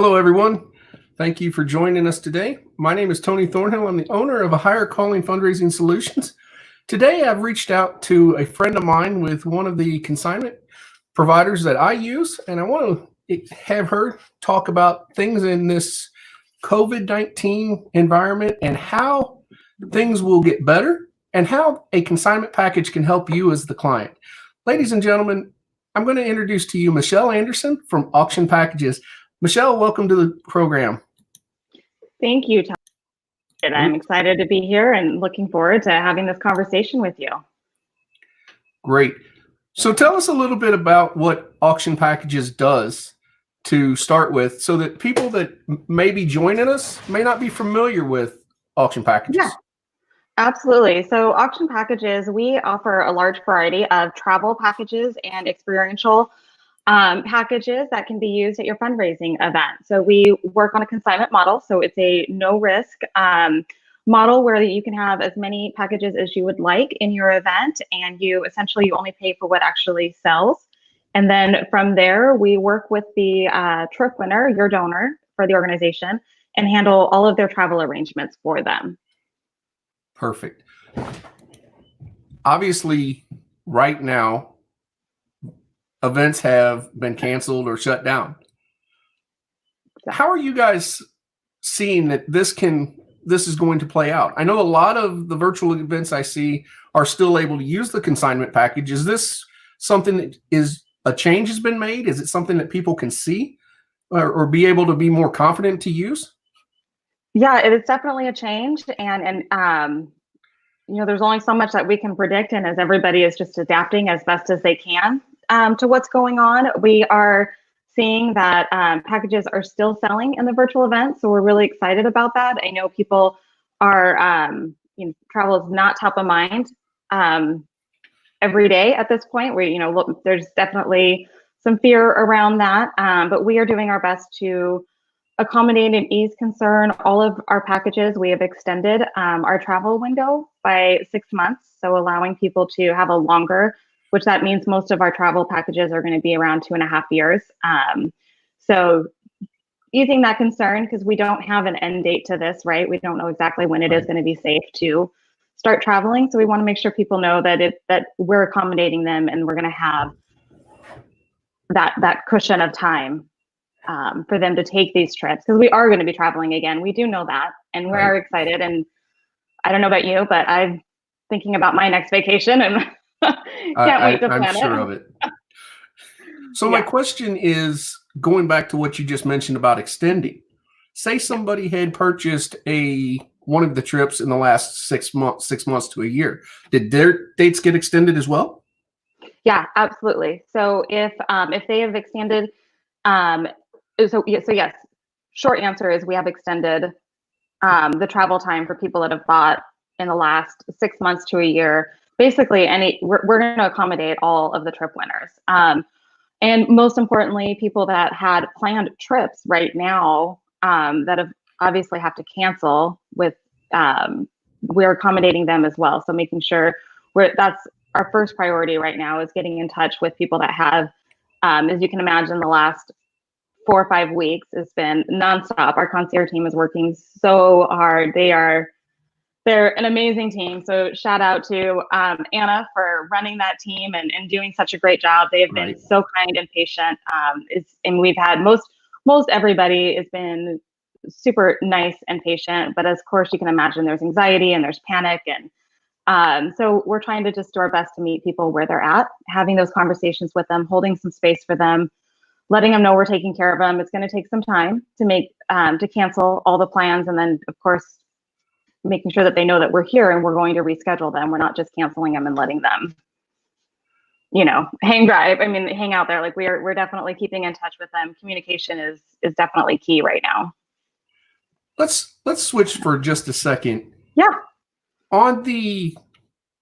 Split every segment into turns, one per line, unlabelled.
Hello, everyone. Thank you for joining us today. My name is Tony Thornhill. I'm the owner of A Higher Calling Fundraising Solutions. Today, I've reached out to a friend of mine with one of the consignment providers that I use, and I want to have her talk about things in this COVID-19 environment and how things will get better and how a consignment package can help you as the client. Ladies and gentlemen, I'm going to introduce to you Michele Anderson from Auction Packages. Michele, welcome to the program.
Thank you, Tom. I'm excited to be here and looking forward to having this conversation with you.
Great. So tell us a little bit about what Auction Packages does to start with, so that people that may be joining us may not be familiar with Auction Packages.
Yeah, absolutely. So Auction Packages, we offer a large variety of travel packages and experiential packages that can be used at your fundraising event. So we work on a consignment model. So it's a no risk model where you can have as many packages as you would like in your event, and you only pay for what actually sells. And then from there, we work with the trip winner, your donor for the organization, and handle all of their travel arrangements for them.
Perfect. Obviously, right now, events have been canceled or shut down. How are you guys seeing that this is going to play out? I know a lot of the virtual events I see are still able to use the consignment package. Is this something that is a change has been made? Is it something that people can see or be able to be more confident to use?
Yeah, it is definitely a change. And you know, there's only so much that we can predict. And as everybody is just adapting as best as they can to what's going on, we are seeing that packages are still selling in the virtual event. So we're really excited about that. I know people are, travel is not top of mind every day at this point. There's definitely some fear around that, but we are doing our best to accommodate and ease concern. All of our packages, we have extended our travel window by 6 months. So allowing people to have a longer, which that means most of our travel packages are going to be around 2.5 years. So easing that concern, because we don't have an end date to this, right? We don't know exactly when it is going to be safe to start traveling. So we want to make sure people know that we're accommodating them, and we're going to have that cushion of time for them to take these trips, because we are going to be traveling again. We do know that, and we are excited. And I don't know about you, but I'm thinking about my next vacation and can't wait to plan it.
I'm sure of it. So my question is, going back to what you just mentioned about extending. Say somebody had purchased one of the trips in the last 6 months to a year. Did their dates get extended as well?
Yeah, absolutely. So if they have extended, so yes, short answer is we have extended the travel time for people that have bought in the last 6 months to a year. Basically, we're going to accommodate all of the trip winners. And most importantly, people that had planned trips right now that have obviously have to cancel with, we're accommodating them as well. So making sure that's our first priority right now, is getting in touch with people that have, as you can imagine, the last 4 or 5 weeks has been nonstop. Our concierge team is working so hard. They're an amazing team. So shout out to Anna for running that team and doing such a great job. They have been so kind and patient. And we've had most everybody has been super nice and patient. But of course, you can imagine there's anxiety and there's panic. And so we're trying to just do our best to meet people where they're at, having those conversations with them, holding some space for them, letting them know we're taking care of them. It's going to take some time to cancel all the plans. And then, of course, making sure that they know that we're here and we're going to reschedule them. We're not just canceling them and letting them, hang out there. Like we're definitely keeping in touch with them. Communication is definitely key right now.
Let's switch for just a second.
Yeah.
On the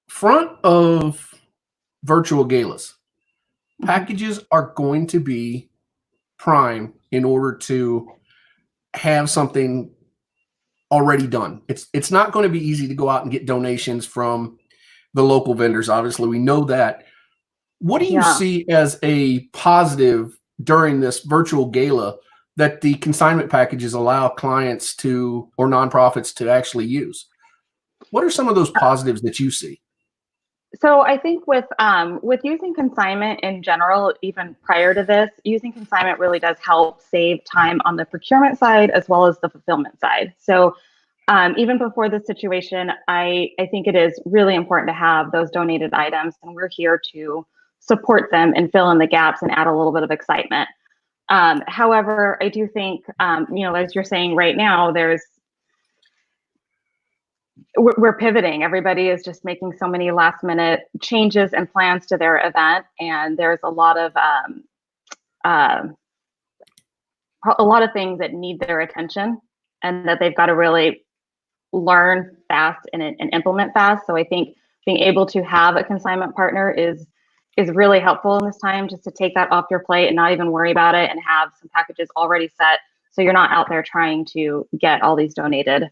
front of virtual galas, packages are going to be prime in order to have something already done. It's not going to be easy to go out and get donations from the local vendors. Obviously, we know that. What do you see as a positive during this virtual gala that the consignment packages allow clients to, or nonprofits to actually use. What are some of those positives that you see?
So I think with using consignment in general, even prior to this, using consignment really does help save time on the procurement side as well as the fulfillment side. So even before this situation, I think it is really important to have those donated items, and we're here to support them and fill in the gaps and add a little bit of excitement. However, I do think, as you're saying right now, we're pivoting. Everybody is just making so many last minute changes and plans to their event, and there's a lot of things that need their attention, and that they've got to really learn fast and implement fast. So I think being able to have a consignment partner is really helpful in this time, just to take that off your plate and not even worry about it, and have some packages already set, so you're not out there trying to get all these donated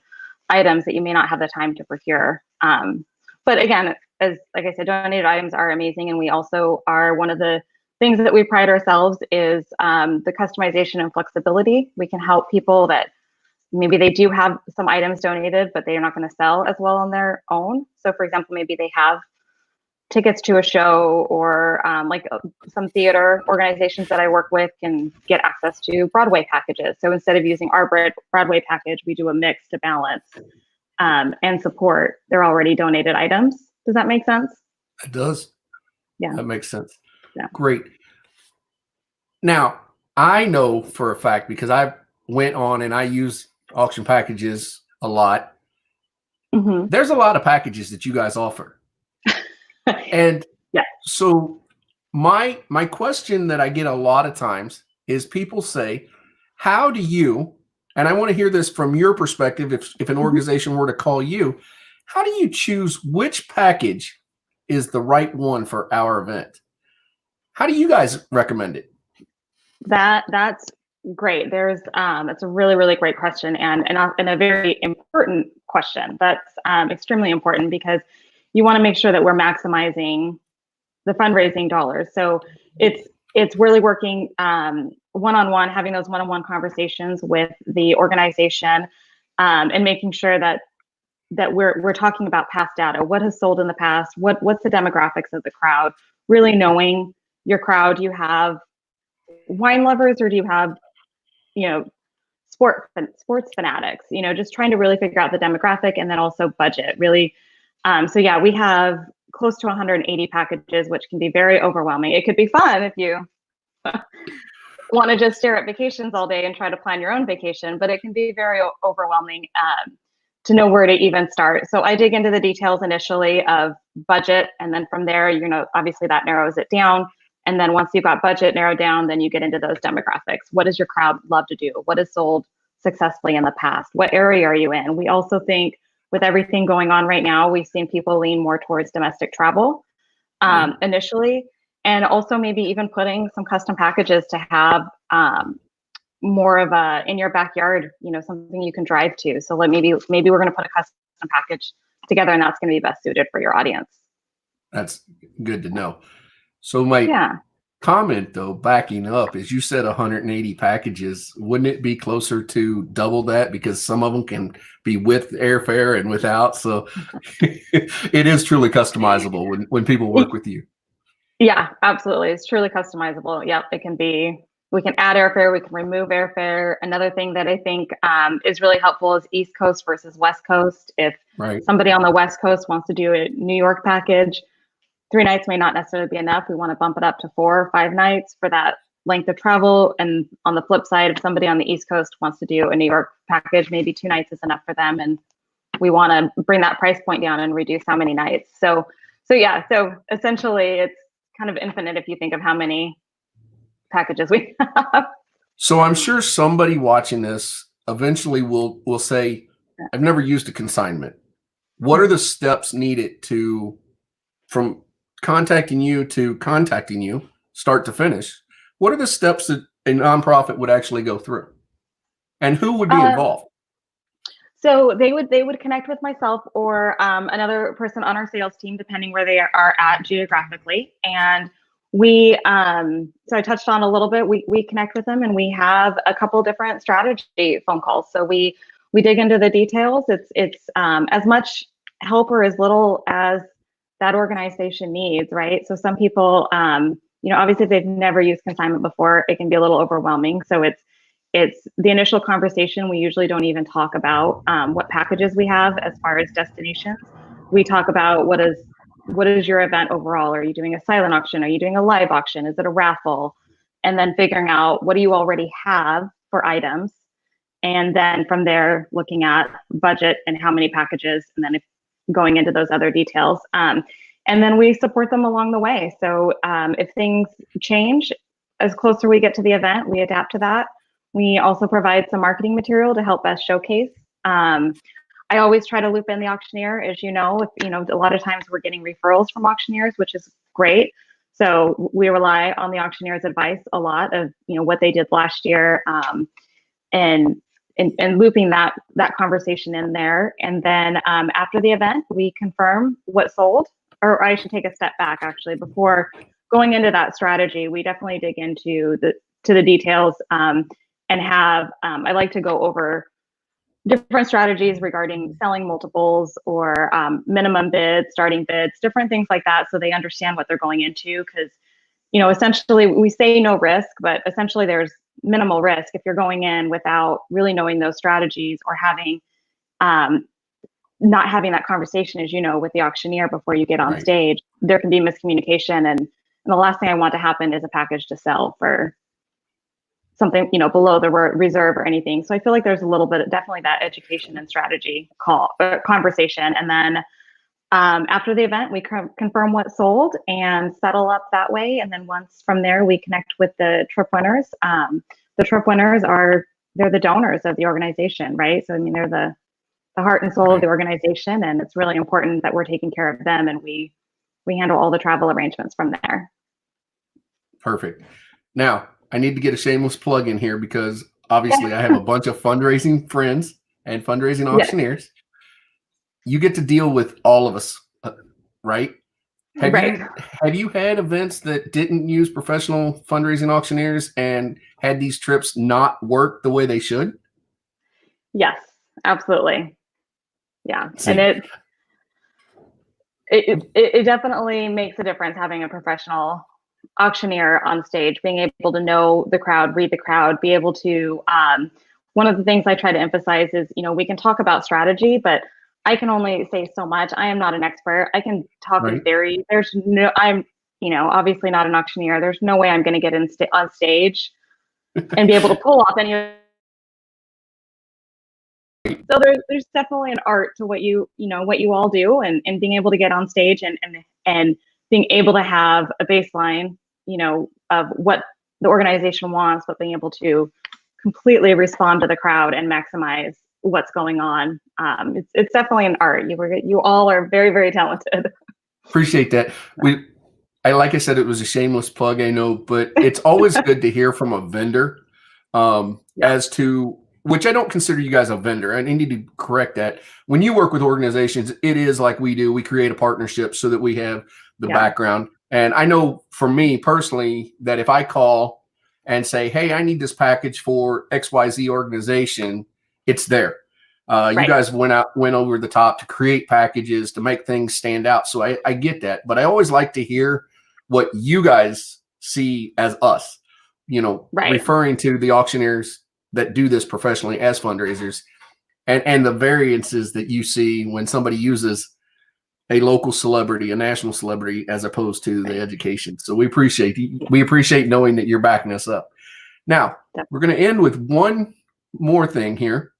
items that you may not have the time to procure. But again, like I said, donated items are amazing, and we also are, one of the things that we pride ourselves is the customization and flexibility. We can help people that maybe they do have some items donated, but they're not going to sell as well on their own. So for example, maybe they have tickets to a show, or some theater organizations that I work with can get access to Broadway packages. So instead of using our Broadway package, we do a mix to balance and support their already donated items. Does that make sense?
It does.
Yeah.
That makes sense.
Yeah.
Great. Now, I know for a fact, because I went on and I use auction packages a lot.
Mm-hmm.
There's a lot of packages that you guys offer. And
yeah.
So my question that I get a lot of times is, people say, how do you, and I want to hear this from your perspective, if an organization were to call you, how do you choose which package is the right one for our event? How do you guys recommend it?
That's great. It's a really, really great question, and a very important question. That's extremely important, because you want to make sure that we're maximizing the fundraising dollars. So it's really working one-on-one, having those one-on-one conversations with the organization, and making sure that we're talking about past data. What has sold in the past? What's the demographics of the crowd? Really knowing your crowd. Do you have wine lovers, or do you have, sports fanatics? Just trying to really figure out the demographic, and then also budget. Really. So yeah, we have close to 180 packages, which can be very overwhelming. It could be fun if you want to just stare at vacations all day and try to plan your own vacation, but it can be very overwhelming to know where to even start. So I dig into the details initially of budget, and then from there, obviously that narrows it down. And then once you've got budget narrowed down, then you get into those demographics. What does your crowd love to do? What has sold successfully in the past? What area are you in? We also think, with everything going on right now, we've seen people lean more towards domestic travel initially, and also maybe even putting some custom packages to have more of a in your backyard, something you can drive to. So maybe we're going to put a custom package together, and that's going to be best suited for your audience.
That's good to know. So my comment, though, backing up, is you said 180 packages. Wouldn't it be closer to double that? Because some of them can be with airfare and without. So it is truly customizable when people work with you.
Yeah, absolutely. It's truly customizable. Yep. It can be, we can add airfare, we can remove airfare. Another thing that I think is really helpful is East Coast versus West Coast. If somebody on the West Coast wants to do a New York package, 3 nights may not necessarily be enough. We want to bump it up to 4 or 5 nights for that length of travel. And on the flip side, if somebody on the East Coast wants to do a New York package, maybe 2 nights is enough for them. And we want to bring that price point down and reduce how many nights. So essentially it's kind of infinite if you think of how many packages we have.
So I'm sure somebody watching this eventually will say, I've never used a consignment. What are the steps needed from contacting you to contacting you, start to finish? What are the steps that a nonprofit would actually go through, and who would be involved?
So they would connect with myself or another person on our sales team, depending where they are at geographically. And So I touched on a little bit, we connect with them and we have a couple different strategy phone calls. So we dig into the details. It's as much help or as little as that organization needs, right? So some people, obviously if they've never used consignment before, it can be a little overwhelming. So it's the initial conversation. We usually don't even talk about what packages we have as far as destinations. We talk about what is your event overall? Are you doing a silent auction? Are you doing a live auction? Is it a raffle? And then figuring out what do you already have for items. And then from there, looking at budget and how many packages, and then going into those other details. And then we support them along the way. So if things change, as closer we get to the event, we adapt to that. We also provide some marketing material to help best showcase. I always try to loop in the auctioneer, as you know, a lot of times we're getting referrals from auctioneers, which is great. So we rely on the auctioneer's advice a lot of, what they did last year, and looping that conversation in there. And then after the event, we confirm what sold, or I should take a step back actually. Before going into that strategy, we definitely dig into the details, and have, I like to go over different strategies regarding selling multiples or minimum bids, starting bids, different things like that, so they understand what they're going into. Because essentially we say no risk, but essentially there's minimal risk if you're going in without really knowing those strategies, or having not having that conversation, as with the auctioneer before you get on
Right.
stage. There can be miscommunication, and the last thing I want to happen is a package to sell for something below the reserve or anything. So I feel like there's a little bit, definitely that education and strategy conversation. And then after the event, we confirm what sold and settle up that way. And then once from there, we connect with the trip winners. The trip winners they're the donors of the organization, right? So they're the heart and soul of the organization, and it's really important that we're taking care of them, and we handle all the travel arrangements from there.
Perfect. Now, I need to get a shameless plug in here, because obviously I have a bunch of fundraising friends and fundraising auctioneers. Yes. You get to deal with all of us, right? Have you had events that didn't use professional fundraising auctioneers and had these trips not work the way they should?
Yes, absolutely. Yeah. See. And it definitely makes a difference having a professional auctioneer on stage, being able to know the crowd, read the crowd, be able to, one of the things I try to emphasize is, we can talk about strategy, but I can only say so much. I am not an expert. I can talk in theory. I'm obviously not an auctioneer. There's no way I'm going to get on stage and be able to pull off any of. So there's definitely an art to what you all do, and being able to get on stage and being able to have a baseline, of what the organization wants, but being able to completely respond to the crowd and maximize what's going on. It's definitely an art. You all are very, very talented.
Appreciate that. Like I said, it was a shameless plug, I know, but it's always good to hear from a vendor, as to, which I don't consider you guys a vendor. I need to correct that. When you work with organizations, it is like we do. We create a partnership so that we have the background. And I know for me personally that if I call and say, hey, I need this package for XYZ organization, it's there. You guys went over the top to create packages to make things stand out. So I get that. But I always like to hear what you guys see as us, referring to the auctioneers that do this professionally as fundraisers, and the variances that you see when somebody uses a local celebrity, a national celebrity, as opposed to the education. So we appreciate knowing that you're backing us up. Now, we're going to end with one more thing here.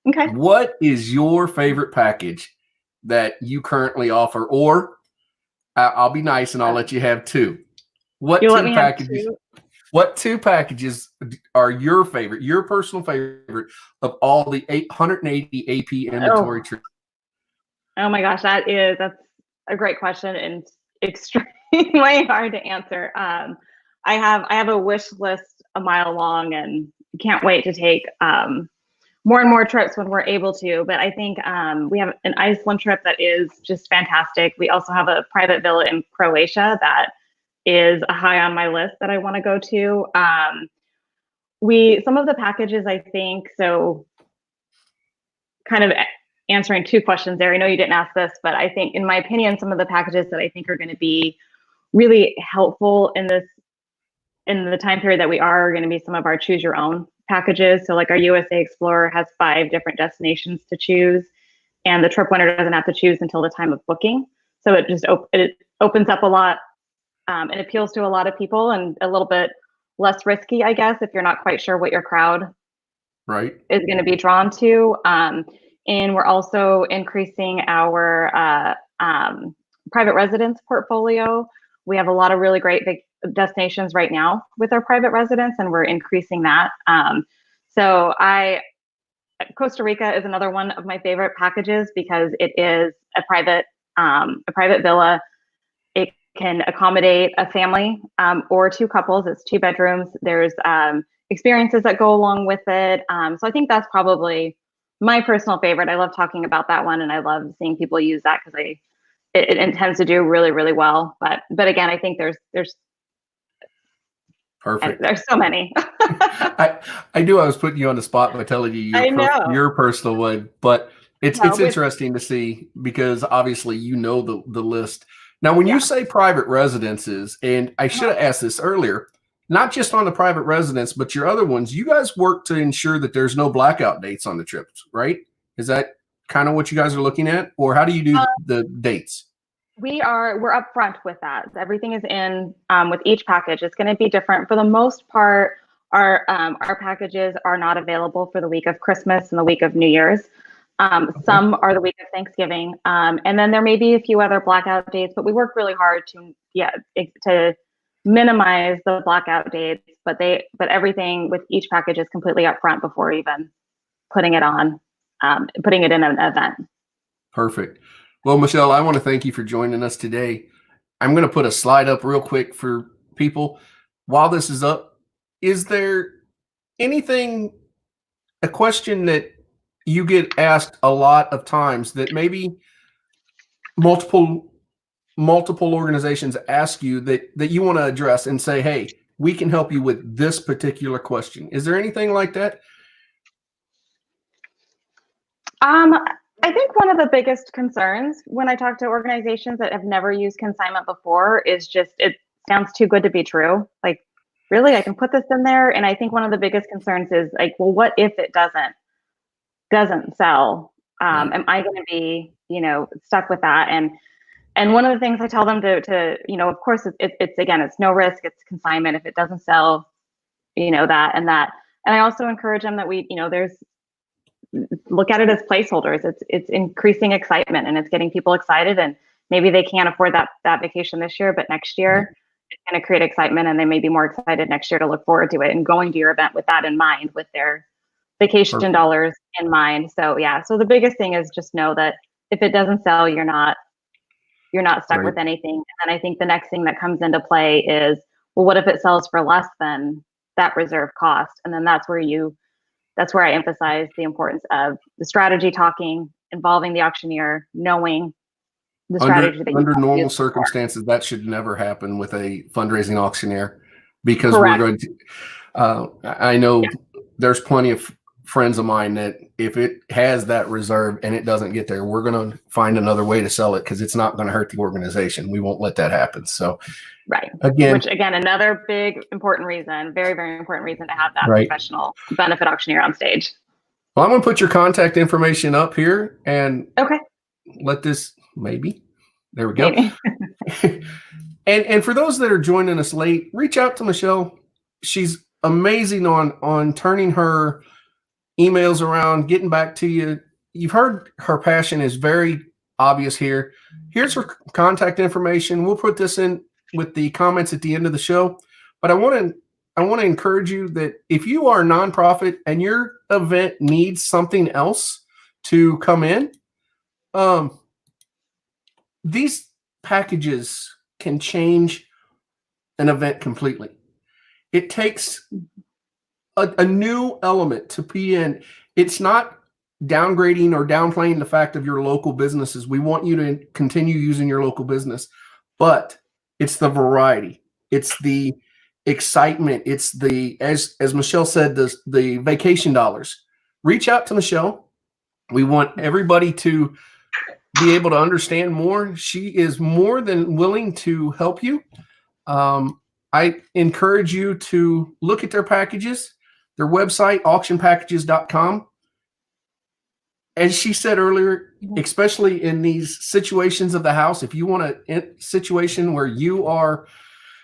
Okay.
What is your favorite package that you currently offer? Or I'll be nice and I'll let you have two. What two packages are your favorite, your personal favorite of all the 880 AP inventory trips?
Oh my gosh, that's a great question and extremely hard to answer. I have a wish list a mile long, and can't wait to take more and more trips when we're able to. But I think we have an Iceland trip that is just fantastic. We also have a private villa in Croatia that is high on my list that I want to go to. Some of the packages, I think, so kind of answering two questions there. I know you didn't ask this, but I think, in my opinion, some of the packages that I think are going to be really helpful in the time period that we are going to be some of our choose your own packages. So like our USA Explorer has 5 different destinations to choose, and the trip winner doesn't have to choose until the time of booking. So it just it opens up a lot and appeals to a lot of people, and a little bit less risky, I guess, if you're not quite sure what your crowd is going to be drawn to. And we're also increasing our private residence portfolio. We have a lot of really great big destinations right now with our private residence, and we're increasing that. So Costa Rica is another one of my favorite packages because it is a private villa. It can accommodate a family or 2 couples. It's 2 bedrooms. There's experiences that go along with it. So I think that's probably my personal favorite. I love talking about that one, and I love seeing people use that because it intends to do really, really well. But again, I think there's
perfect.
There's so many.
I knew I was putting you on the spot by telling you your personal one, but it's interesting to see because obviously you know the list. Now, when you say private residences, and I should have asked this earlier, not just on the private residence, but your other ones, you guys work to ensure that there's no blackout dates on the trips, right? Is that kind of what you guys are looking at, or how do you do the dates?
We're upfront with that. Everything is in with each package. It's going to be different. For the most part, our packages are not available for the week of Christmas and the week of New Year's. Some are the week of Thanksgiving, and then there may be a few other blackout dates. But we work really hard to minimize the blackout dates. But everything with each package is completely upfront before even putting it in an event.
Perfect. Well, Michele, I want to thank you for joining us today. I'm going to put a slide up real quick for people. While this is up, is there a question that you get asked a lot of times that maybe multiple organizations ask you that you want to address and say, hey, we can help you with this particular question? Is there anything like that?
I think one of the biggest concerns when I talk to organizations that have never used consignment before is just, it sounds too good to be true. Like, really, I can put this in there? And I think one of the biggest concerns is like, well, what if it doesn't sell? Am I going to be, stuck with that? And one of the things I tell them to of course, it's no risk. It's consignment. If it doesn't sell, that. And I also encourage them that look at it as placeholders. It's increasing excitement, and it's getting people excited, and maybe they can't afford that vacation this year, but next year it's going to create excitement, and they may be more excited next year to look forward to it and going to your event with that in mind, with their vacation dollars in mind. So so the biggest thing is just know that if it doesn't sell, you're not stuck with anything. And then I think the next thing that comes into play is, well, what if it sells for less than that reserve cost? And then that's where I emphasize the importance of the strategy talking, involving the auctioneer, knowing the strategy that
under normal circumstances, that should never happen with a fundraising auctioneer, because we're going to, I know there's plenty of friends of mine that if it has that reserve and it doesn't get there, we're going to find another way to sell it because it's not going to hurt the organization. We won't let that happen. So which again, another big, important reason, very, very important reason to have that professional benefit auctioneer on stage. Well, I'm going to put your contact information up here and let this there we go. And for those that are joining us late, reach out to Michele. She's amazing on turning her emails around, getting back to you. You've heard her passion is very obvious here. Here's her contact information. We'll put this in with the comments at the end of the show. But I want to encourage you that if you are a nonprofit and your event needs something else to come in, these packages can change an event completely. It takes a new element to be in. It's not downgrading or downplaying the fact of your local businesses. We want you to continue using your local business, but it's the variety. It's the excitement. It's the, as Michele said, the vacation dollars. Reach out to Michele. We want everybody to be able to understand more. She is more than willing to help you. I encourage you to look at their packages, their website, auctionpackages.com. As she said earlier, especially in these situations of the house, if you want a situation where you are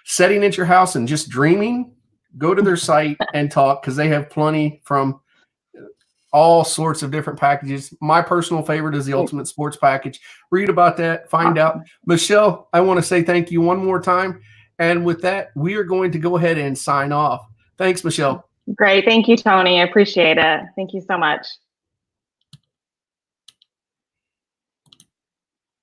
sitting at your house and just dreaming, go to their site and talk, because they have plenty from all sorts of different packages. My personal favorite is the Ultimate Sports Package. Read about that, find out. Michele, I want to say thank you one more time. And with that, we are going to go ahead and sign off. Thanks, Michele.
Great. Thank you, Toney. I appreciate it. Thank you so much.